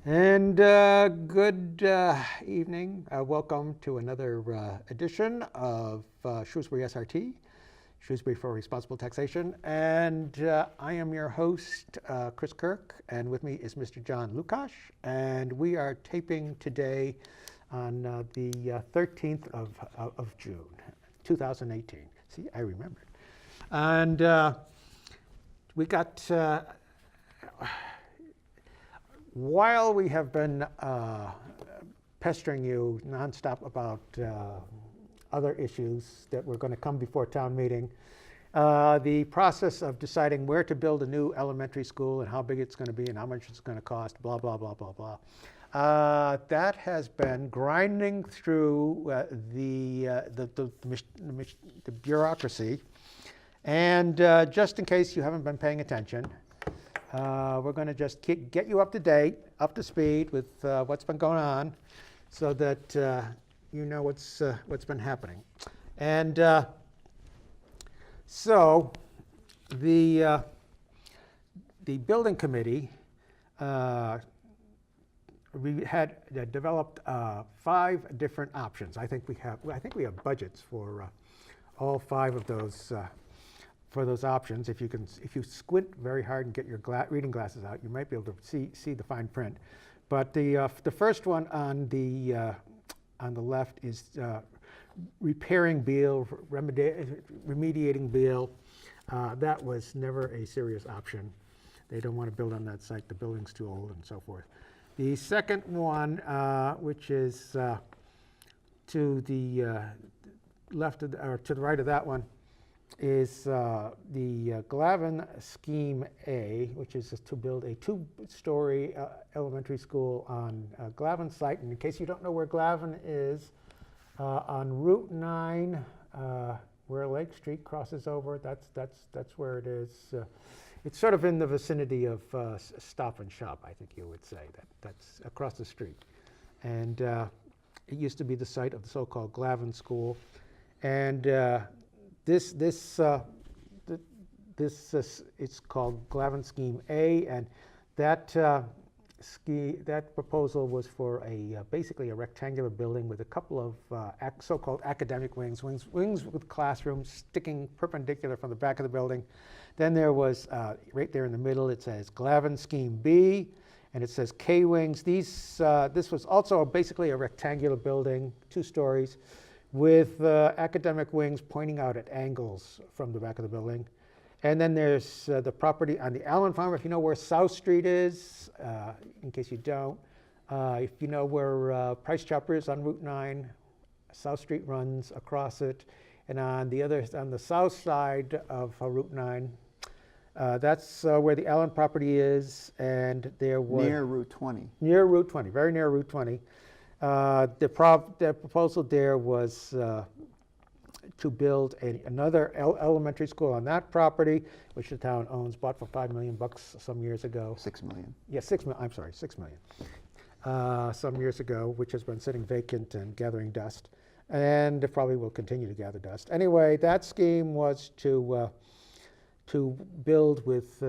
And good evening. Welcome to another edition of Shrewsbury SRT, Shrewsbury for Responsible Taxation. And I am your host, Chris Kirk, and with me is Mr. John Lukach. And we are taping today on the 13th of June, 2018. See, I remembered. And we got... While we have been pestering you nonstop about other issues that were going to come before town meeting, the process of deciding where to build a new elementary school and how big it's going to be and how much it's going to cost, blah, blah, blah, blah, blah, that has been grinding through the bureaucracy. And just in case you haven't been paying attention, we're going to just get you up to date, up to speed with what's been going on, so that you know what's been happening. And so the building committee we had developed 5 different options. I think we have budgets for all 5 of those. For those options, if you squint very hard and get your reading glasses out, you might be able to see the fine print. But the first one on the left is repairing Beal, remediating Beal. That was never a serious option. They don't want to build on that site. The building's too old and so forth. The second one, which is to the left of or to the right of that one, is the Glavin Scheme A, which is to build a 2-story elementary school on Glavin site. And in case you don't know where Glavin is, on Route 9, where Lake Street crosses over, that's where it is. It's sort of in the vicinity of Stop and Shop, I think you would say. That's across the street. And it used to be the site of the so-called Glavin School. And This it's called Glavin Scheme A, and that proposal was for basically a rectangular building with a couple of so-called academic wings with classrooms sticking perpendicular from the back of the building. Then there was right there in the middle, it says Glavin Scheme B, and it says K wings. This was also basically a rectangular building, 2 stories. With academic wings pointing out at angles from the back of the building. And then there's the property on the Allen Farm, if you know where South Street is, in case you don't. If you know where Price Chopper is on Route 9, South Street runs across it. And on the south side of Route 9, that's where the Allen property is. And there was... Near Route 20. Near Route 20, very near Route 20. The proposal there was to build another elementary school on that property, which the town owns, bought for $5 million some years ago. $6 million. Yeah, $6 million, some years ago, which has been sitting vacant and gathering dust, and it probably will continue to gather dust. Anyway, that scheme was to build with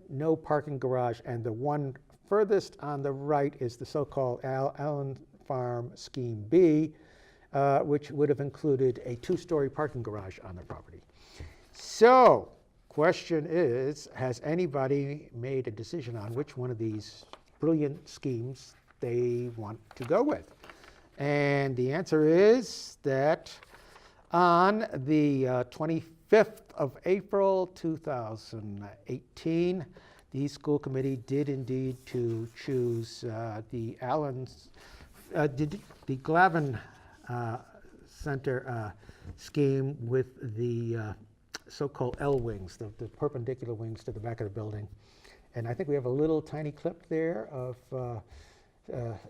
no parking garage, and the one furthest on the right is the so-called Allen Farm Scheme B, which would have included a 2-story parking garage on the property. So, question is, has anybody made a decision on which one of these brilliant schemes they want to go with? And the answer is that on the 25th of April 2018, the school committee did indeed to choose the Glavin Center scheme with the so-called L wings, the perpendicular wings to the back of the building. And I think we have a little tiny clip there of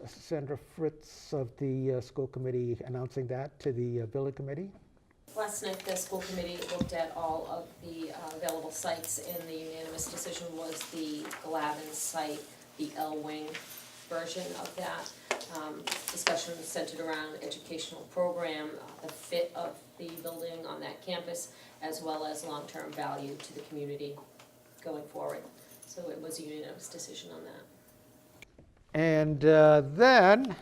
Sandra Fritz of the school committee announcing that to the building committee. Last night, the school committee looked at all of the available sites, and the unanimous decision was the Glavin site, the L-wing version of that. Discussion centered around educational program, the fit of the building on that campus, as well as long-term value to the community going forward. So it was a unanimous decision on that. And then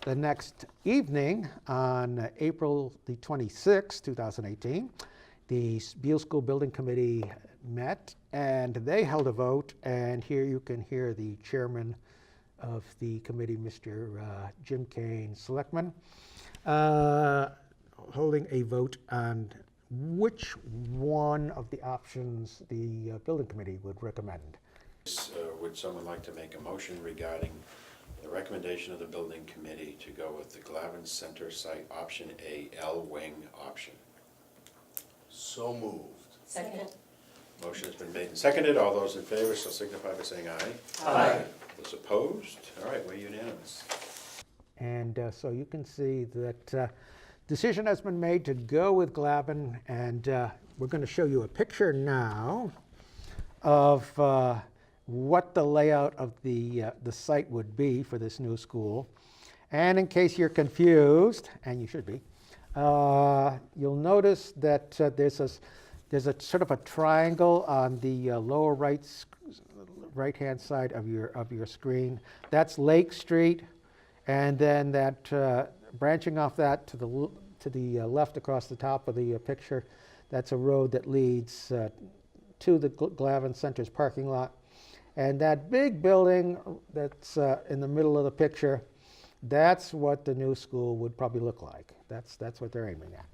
the next evening on April the 26th, 2018, the Beal School Building Committee met and they held a vote, and here you can hear the chairman of the committee, Mr. Jim Kane, selectman, holding a vote on which one of the options the building committee would recommend. Would someone like to make a motion regarding the recommendation of the building committee to go with the Glavin Center site option A, L-wing option? So moved. Second. Motion has been made and seconded. All those in favor shall signify by saying aye. Aye. Those opposed? All right, we're unanimous. And so you can see that decision has been made to go with Glavin, and we're going to show you a picture now of what the layout of the site would be for this new school. And in case you're confused, and you should be, you'll notice that there's a sort of a triangle on the lower right-hand side of your screen. That's Lake Street, and then that branching off that to the left across the top of the picture, that's a road that leads to the Glavin Center's parking lot. And that big building that's in the middle of the picture, that's what the new school would probably look like. That's what they're aiming at.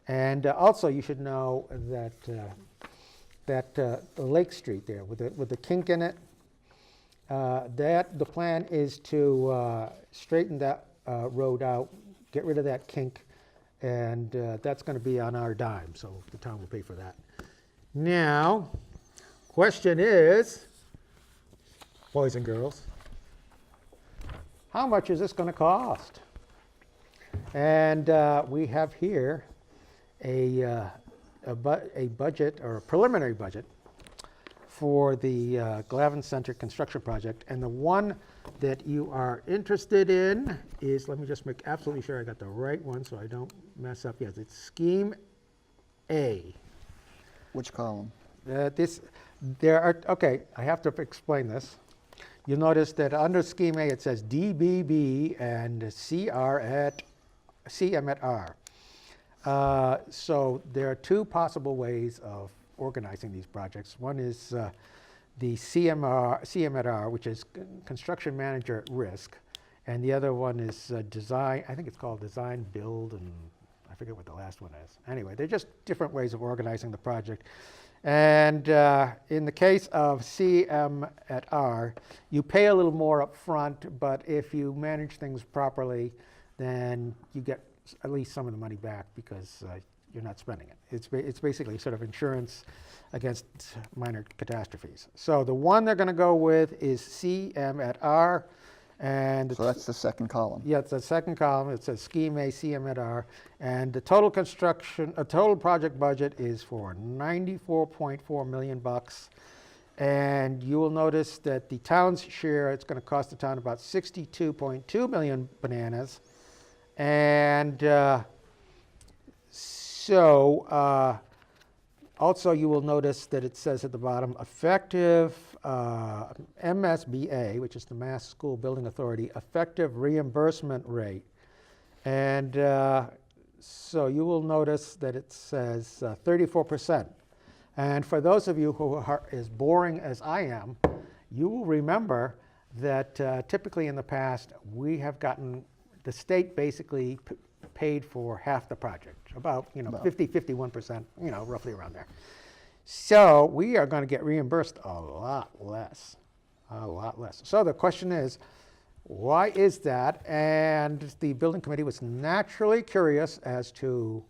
And also, you should know that the Lake Street there with the kink in it, the plan is to straighten that road out, get rid of that kink, and that's going to be on our dime, so the town will pay for that. Now, question is, boys and girls, how much is this going to cost? And we have here a budget, or a preliminary budget, for the Glavin Center construction project. And the one that you are interested in is, let me just make absolutely sure I got the right one so I don't mess up. Yes, it's Scheme A. Which column? Okay, I have to explain this. You'll notice that under Scheme A it says DBB and CM at R. So there are two possible ways of organizing these projects. One is the CM at R, which is construction manager at risk, and the other one is design. I think it's called design, build, and I forget what the last one is. Anyway, they're just different ways of organizing the project. And in the case of CM at R, you pay a little more up front, but if you manage things properly, then you get at least some of the money back because you're not spending it. It's basically sort of insurance against minor catastrophes. So the one they're going to go with is CM at R. And So that's the second column. yeah, it's the second column. It says Scheme A, CM at R. And the total total project budget is for $94.4 million. And you will notice that the town's share, it's going to cost the town about 62.2 million bananas. And also you will notice that it says at the bottom, effective MSBA, which is the Mass School Building Authority, effective reimbursement rate. And so you will notice that it says 34%. And for those of you who are as boring as I am, you will remember that typically in the past, we have gotten, the state basically paid for half the project, about 50, 51%, roughly around there. So we are going to get reimbursed a lot less. So the question is, why is that? And the building committee was naturally curious as to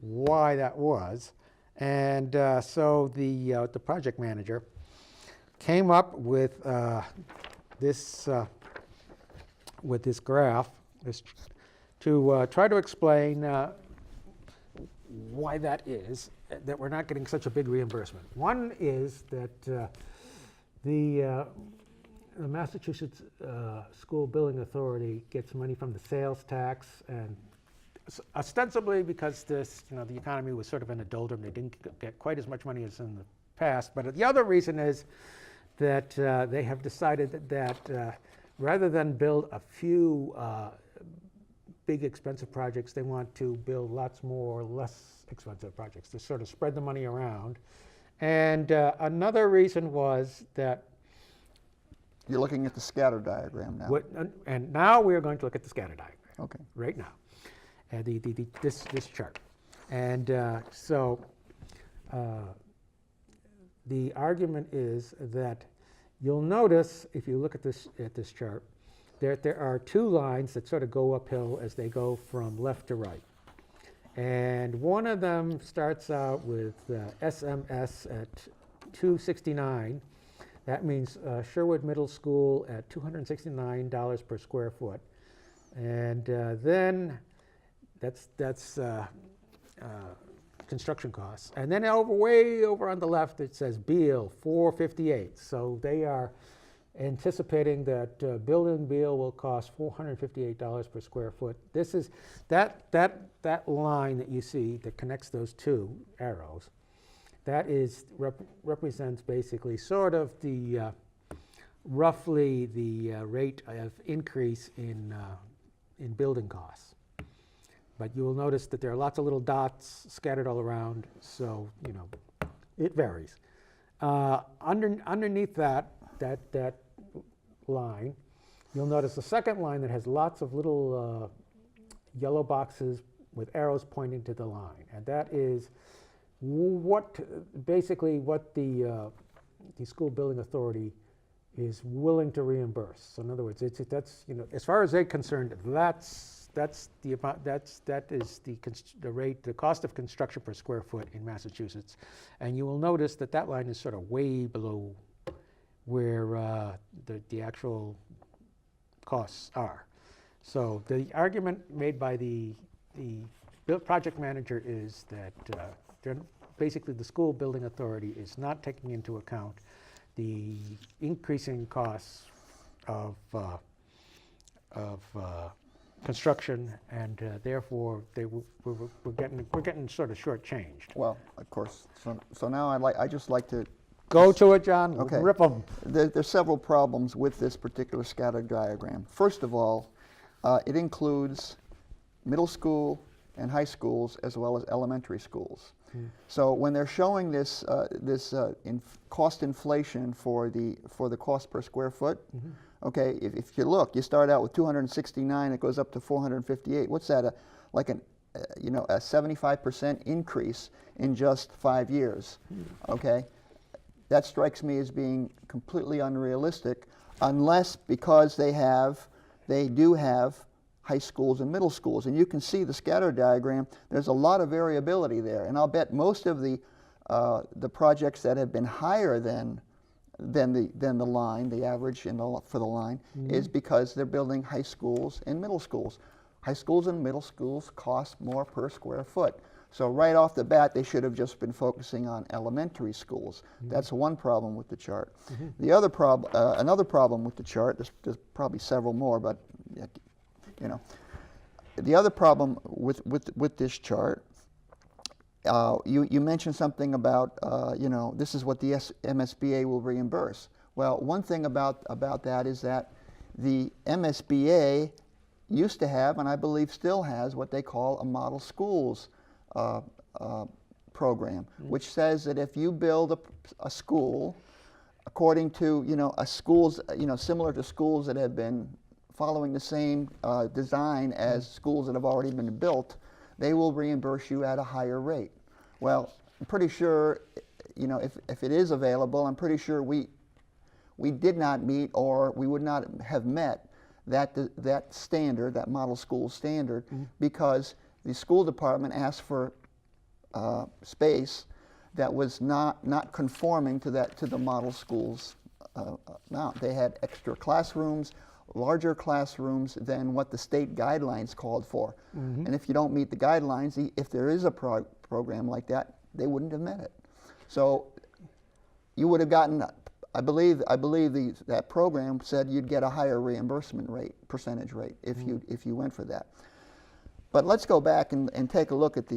why that was. And so the project manager came up with this graph to try to explain why that is, that we're not getting such a big reimbursement. One is that the Massachusetts School Building Authority gets money from the sales tax, and ostensibly because the economy was sort of in a doldrum, they didn't get quite as much money as in the past. But the other reason is that they have decided that rather than build a few big expensive projects, they want to build lots more less expensive projects to sort of spread the money around. And another reason was that You're looking at the scatter diagram now. and now we are going to look at the scatter diagram Okay. right now, this chart. And so the argument is that you'll notice, if you look at this chart, that there are two lines that sort of go uphill as they go from left to right. And one of them starts out with SMS at 269. That means Sherwood Middle School at $269 per square foot. And then that's construction costs. And then way over on the left, it says Beal, 458. So they are anticipating that building Beal will cost $458 per square foot. This is that line that you see that connects those two arrows. That is represents basically sort of the roughly the rate of increase in building costs. But you will notice that there are lots of little dots scattered all around, so it varies. Underneath that line, you'll notice the second line that has lots of little yellow boxes with arrows pointing to the line, and that is basically what the school building authority is willing to reimburse. So in other words, that's as far as they're concerned, that's the amount. That is the rate, the cost of construction per square foot in Massachusetts, and you will notice that line is sort of way below where the actual costs are. So the argument made by the project manager is that basically the school building authority is not taking into account the increasing costs of construction, and therefore we're getting sort of shortchanged. Well, of course. So now I just like to Go to it, John. Okay. Rip them. There's several problems with this particular scatter diagram. First of all, it includes middle school and high schools as well as elementary schools. So when they're showing this cost inflation for the cost per square foot, okay, if you look, you start out with 269, it goes up to 458. What's that? Like a 75% increase in just 5 years. Okay. That strikes me as being completely unrealistic, unless because they do have high schools and middle schools. And you can see the scatter diagram, there's a lot of variability there. And I'll bet most of the projects that have been higher than the line, the average for the line, is because they're building high schools and middle schools. High schools and middle schools cost more per square foot. So right off the bat, they should have just been focusing on elementary schools. That's one problem with the chart. The other another problem with the chart, there's probably several more, but the other problem with this chart, you mentioned something about this is what the MSBA will reimburse. Well, one thing about that is that the MSBA used to have, and I believe still has, what they call a model schools program, which says that if you build a school according to a schools similar to schools that have been following the same design as schools that have already been built, they will reimburse you at a higher rate. Well, I'm pretty sure if it is available, I'm pretty sure we did not meet, or we would not have met that standard, that model school standard, because the school department asked for space that was not conforming to the model schools amount. They had extra classrooms, larger classrooms than what the state guidelines called for. And if you don't meet the guidelines, if there is a program like that, they wouldn't have met it. So you would have gotten, I believe that program said you'd get a higher reimbursement rate, percentage rate, if you went for that. But let's go back and take a look at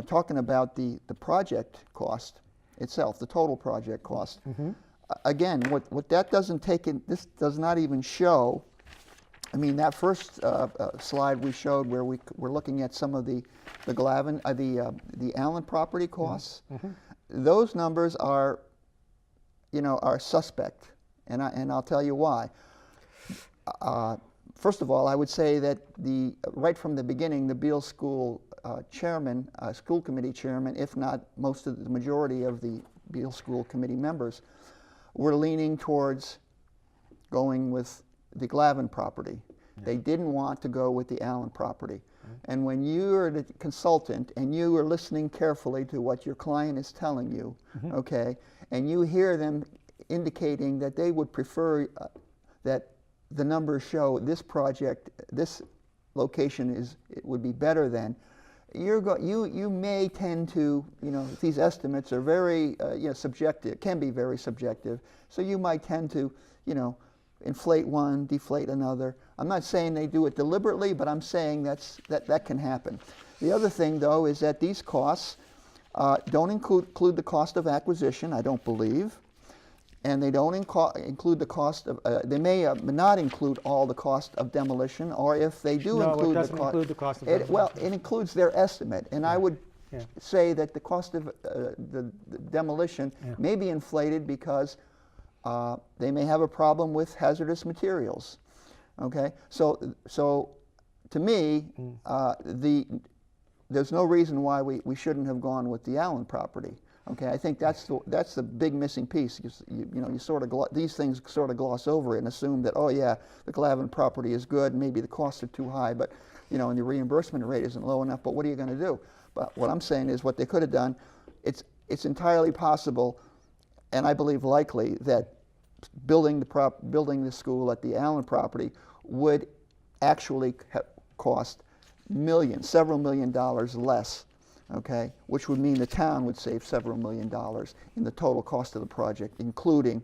talking about the project cost itself, the total project cost. Again, what that doesn't take in, this does not even show I mean, that first slide we showed where we're looking at some of the Glavin, the Allen property costs. Those numbers are, are suspect, and I'll tell you why. First of all, I would say that right from the beginning, the Beal School chairman, school committee chairman, if not most of the majority of the Beal School Committee members, were leaning towards going with the Glavin property. They didn't want to go with the Allen property. And when you're the consultant and you are listening carefully to what your client is telling you, okay, and you hear them indicating that they would prefer that the numbers show this project, this location would be better than, you may tend to, these estimates are very subjective, can be very subjective, so you might tend to, inflate one, deflate another. I'm not saying they do it deliberately, but I'm saying that can happen. The other thing, though, is that these costs don't include the cost of acquisition, I don't believe, and they don't include the cost of, they may not include all the cost of demolition, or if they do include it doesn't include the cost of demolition. Well, it includes their estimate, and I would say that the cost of the demolition may be inflated because they may have a problem with hazardous materials. Okay, so to me, there's no reason why we shouldn't have gone with the Allen property. Okay, I think that's the big missing piece. You sort of these things sort of gloss over it and assume that, oh yeah, the Glavin property is good, maybe the costs are too high, but and the reimbursement rate isn't low enough. But what are you going to do? But what I'm saying is, what they could have done, it's entirely possible, and I believe likely, that building the school at the Allen property would actually cost several million dollars less, okay, which would mean the town would save several million dollars in the total cost of the project, including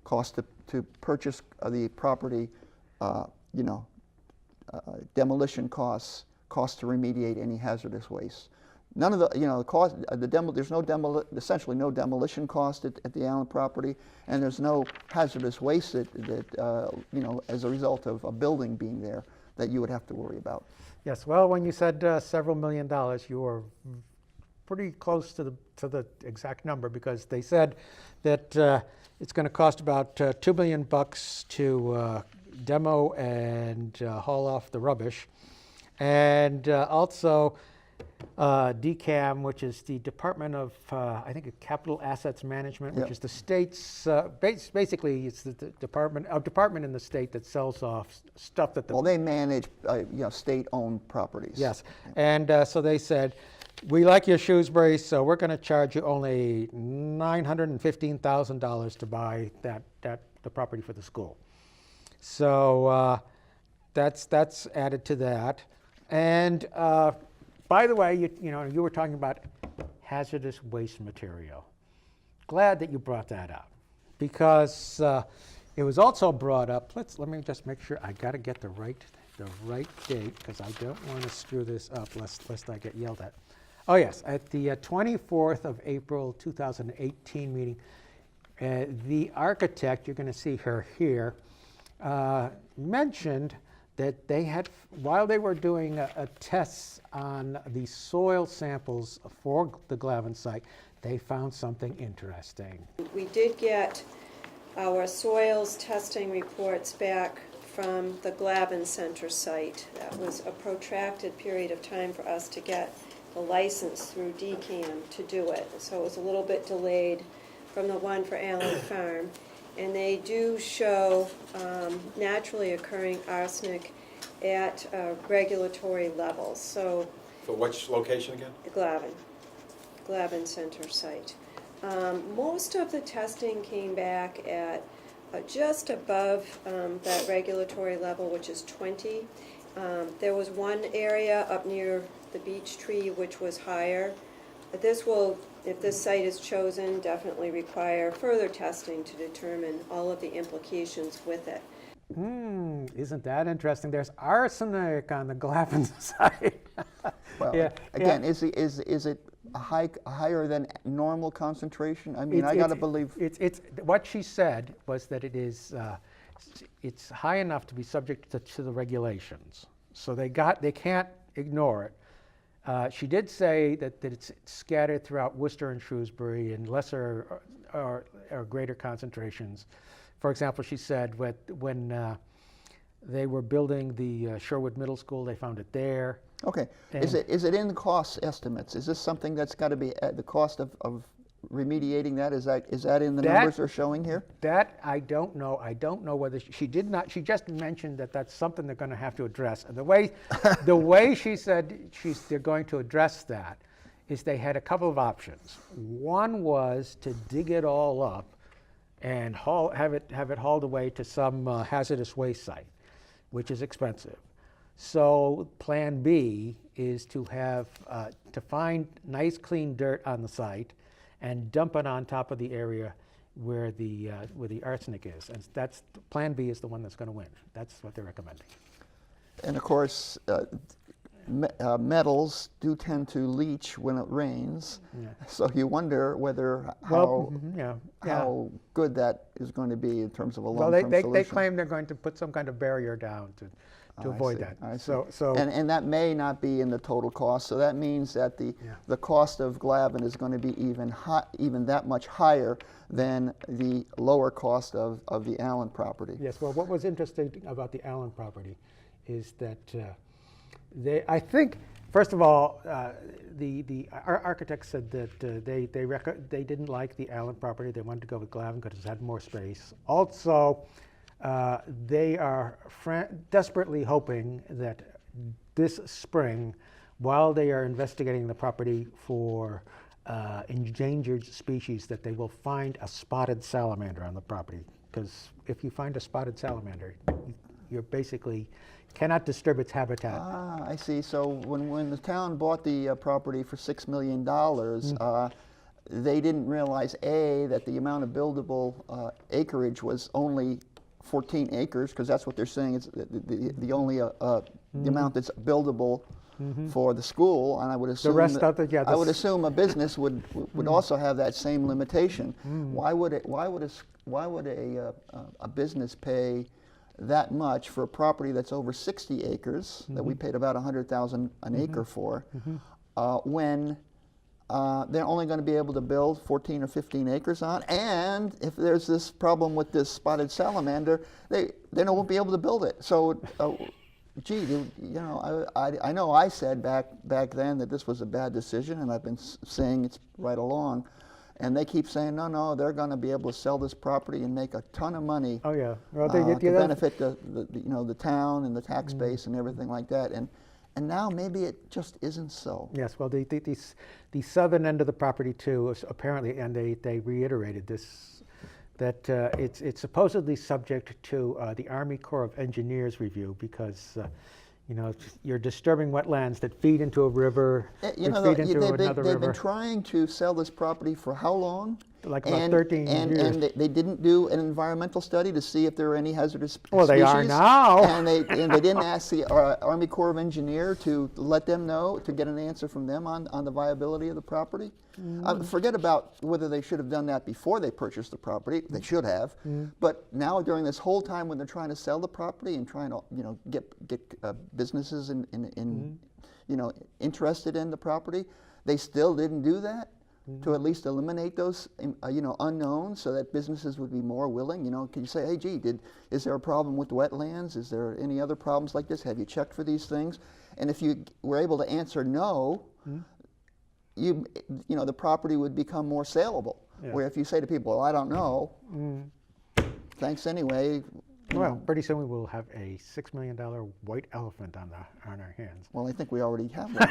cost to purchase the property, demolition costs to remediate any hazardous waste. None of the cost, there's essentially no demolition cost at the Allen property, and there's no hazardous waste that as a result of a building being there that you would have to worry about. Yes, well, when you said several million dollars, you were pretty close to the exact number, because they said that it's going to cost about $2 million to demo and haul off the rubbish, and also DCAM, which is the Department of, I think, Capital Assets Management, which is the state's, basically it's the department in the state that sells off stuff that Well, they manage, state-owned properties. Yes, and so they said, we like your Shrewsbury, so we're going to charge you only $915,000 to buy the property for the school. So that's added to that, and. By the way, you were talking about hazardous waste material. Glad that you brought that up, because it was also brought up. Let me just make sure I got to get the right date, because I don't want to screw this up lest I get yelled at. Oh yes, at the 24th of April 2018 meeting, the architect, you're going to see her here, mentioned that they had, while they were doing a tests on the soil samples for the Glavin site, they found something interesting. We did get our soils testing reports back from the Glavin Center site. That was a protracted period of time for us to get the license through DCAM to do it. So it was a little bit delayed from the one for Allen Farm. And they do show naturally occurring arsenic at regulatory levels. So For which location again? the Glavin Center site. Most of the testing came back at just above that regulatory level, which is 20. There was one area up near the beech tree which was higher. But this will, if this site is chosen, definitely require further testing to determine all of the implications with it. Isn't that interesting? There's arsenic on the Glavin site. Well, again, is it a higher than normal concentration? I mean, I got to believe. It's what she said was that it is it's high enough to be subject to the regulations. So they can't ignore it. She did say that it's scattered throughout Worcester and Shrewsbury in lesser or greater concentrations. For example, she said when they were building the Sherwood Middle School, they found it there. Okay. And- Is it in the cost estimates? Is this something that's got to be at the cost of remediating that? Is that in the That- numbers they're showing here? That I don't know. I don't know whether she did not. She just mentioned that that's something they're going to have to address. And the way she said they're going to address that is they had a couple of options. One was to dig it all up and have it hauled away to some hazardous waste site, which is expensive. So Plan B is to find nice clean dirt on the site and dump it on top of the area where the arsenic is. And that's Plan B is the one that's going to win. That's what they're recommending. And of course, metals do tend to leach when it rains. Yeah. So you wonder whether Well, how yeah. good that is going to be in terms of a Well, long-term they solution. claim they're going to put some kind of barrier down to avoid see, that. I see. So And that may not be in the total cost, so that means that the cost of Glavin is going to be even that much higher than the lower cost of the Allen property. yes, well, what was interesting about the Allen property is that I think, first of all, our architect said that they didn't like the Allen property. They wanted to go with Glavin because it had more space. Also, they are desperately hoping that this spring, while they are investigating the property for endangered species, that they will find a spotted salamander on the property. Because if you find a spotted salamander, you're basically cannot disturb its habitat. Ah, I see. So when the town bought the property for $6 million, they didn't realize, A, that the amount of buildable acreage was only 14 acres, because that's what they're saying is the only the amount that's buildable for the school, and I would assume rest of the- yeah, I would the- assume a business would also have that same limitation. Why would a business pay that much for a property that's over 60 acres that we paid about $100,000 an acre for, when they're only going to be able to build 14 or 15 acres on, and if there's this problem with this spotted salamander, they won't be able to build it. So, gee, I know I said back then that this was a bad decision, and I've been saying it's right along. And they keep saying, no, they're going to be able to sell this property and make a ton of money. Oh yeah, well, To benefit the town and the tax base and everything like that. And now maybe it just isn't so. Yes, well, the southern end of the property too, is apparently, and they reiterated this, that it's supposedly subject to the Army Corps of Engineers review because, you're disturbing wetlands that feed into a river, that feed into another they've river. been trying to sell this property for how long? Like about 13 years. And they didn't do an environmental study to see if there were any hazardous species. Well, they are now. And they didn't ask the Army Corps of Engineer to let them know, to get an answer from them on the viability of the property. Forget about whether they should have done that before they purchased the property. They should have. But now during this whole time when they're trying to sell the property and trying to get businesses interested in the property, they still didn't do that. To at least eliminate those, unknowns, so that businesses would be more willing. Can you say, hey, gee, is there a problem with the wetlands? Is there any other problems like this? Have you checked for these things? And if you were able to answer no, the property would become more saleable. Yeah. Where if you say to people, well, I don't know, thanks anyway. Well, pretty soon we will have a $6 million white elephant on our hands. Well, I think we already have one.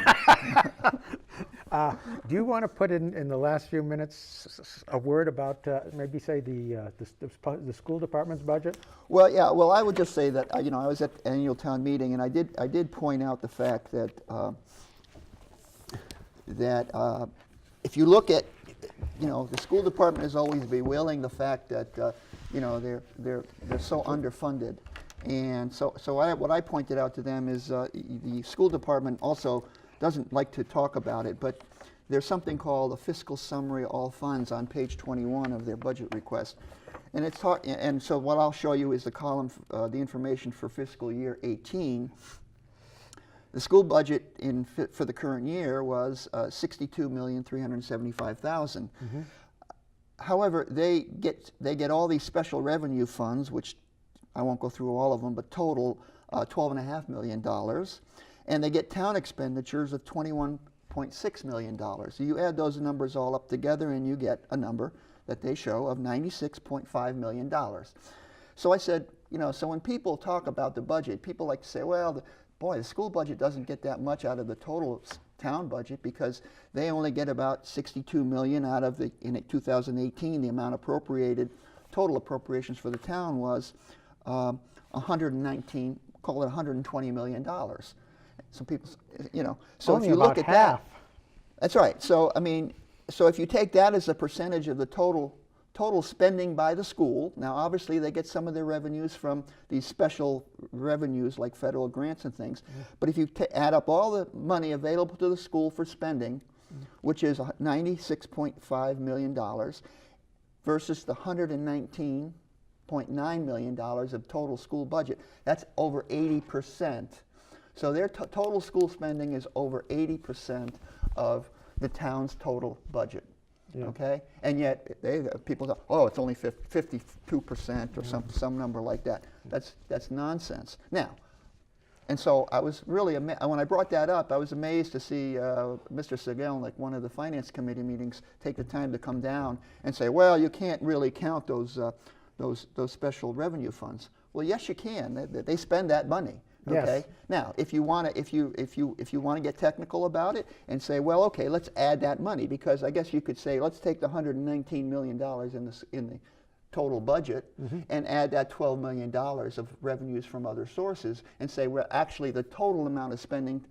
Do you want to put in the last few minutes a word about maybe say the school department's budget? Well, yeah. Well, I would just say that I was at the annual town meeting, and I did point out the fact that if you look at the school department is always bewailing the fact that they're so underfunded, and so what I pointed out to them is the school department also doesn't like to talk about it, but there's something called a fiscal summary of all funds on page 21 of their budget request. And it's and so what I'll show you is the column, the information for fiscal year 18. The school budget for the current year was $62,375,000. However, they get all these special revenue funds, which I won't go through all of them, but total $12.5 million, and they get town expenditures of $21.6 million. So you add those numbers all up together, and you get a number that they show of $96.5 million. So I said, so when people talk about the budget, people like to say, well, boy, the school budget doesn't get that much out of the total town budget because they only get about $62 million out of in 2018, the amount appropriated, total appropriations for the town was 119, call it $120 million. Some people, so Only if you about look at half. that's right. So so if you take that as a percentage of the total spending by the school, now obviously they get some of their revenues from these special revenues like federal grants and things, but if you add up all the money available to the school for spending, which is $96.5 million versus the $119.9 million of total school budget, that's over 80%. So their total school spending is over 80% of the town's total budget. Yeah. Okay, and yet people go, oh, it's only 52% or some number like that. That's nonsense. Now, and so I was really when I brought that up, I was amazed to see Mr. Segal, like one of the finance committee meetings, take the time to come down and say, well, you can't really count those special revenue funds. Well, yes, you can. They spend that money. Okay. Yes. Now, if you want to get technical about it and say, well, okay, let's add that money, because I guess you could say, let's take the $119 million in the total budget and add that $12 million of revenues from other sources and say, well, actually, the total amount of spending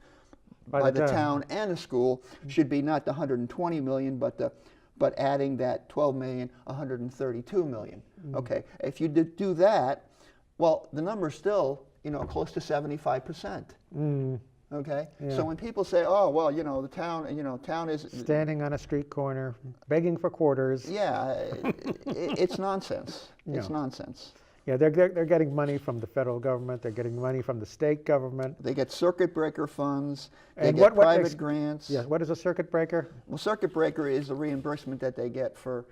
by the town and the school should be not the $120 million, but adding that $12 million, $132 million. Okay. If you do that, well, the number's still close to 75%. Okay, Yeah. so when people say, "Oh, well, the town is Standing on a street corner, begging for quarters. yeah," it's nonsense. It's Yeah. nonsense. Yeah, they're getting money from the federal government. They're getting money from the state government. They get circuit breaker funds. They And get what private grants. Yeah, what is a circuit breaker? Well, circuit breaker is the reimbursement that they get for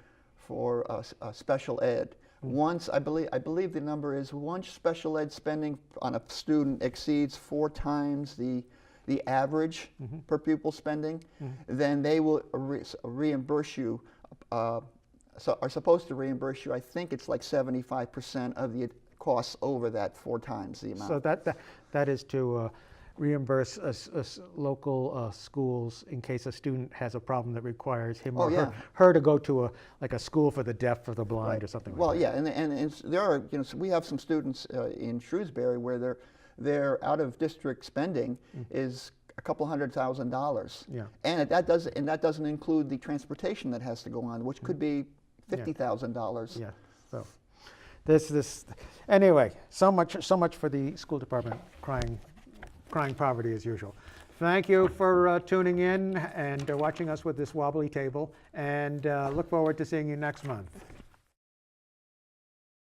special ed. Once, I believe the number is once special ed spending on a student exceeds 4 times the average per pupil spending, then they will reimburse you, are supposed to reimburse you, I think it's like 75% of the costs over that 4 times the amount. So that is to reimburse local schools in case a student has a problem that requires him or her to go to a school for the deaf or the blind or something Well, like that. yeah, and there are, so we have some students in Shrewsbury where their out of district spending is a couple $100,000. Yeah. And that doesn't include the transportation that has to go on, which could be $50,000. Yeah. So this anyway. So much for the school department crying poverty as usual. Thank you for tuning in and watching us with this wobbly table, and look forward to seeing you next month.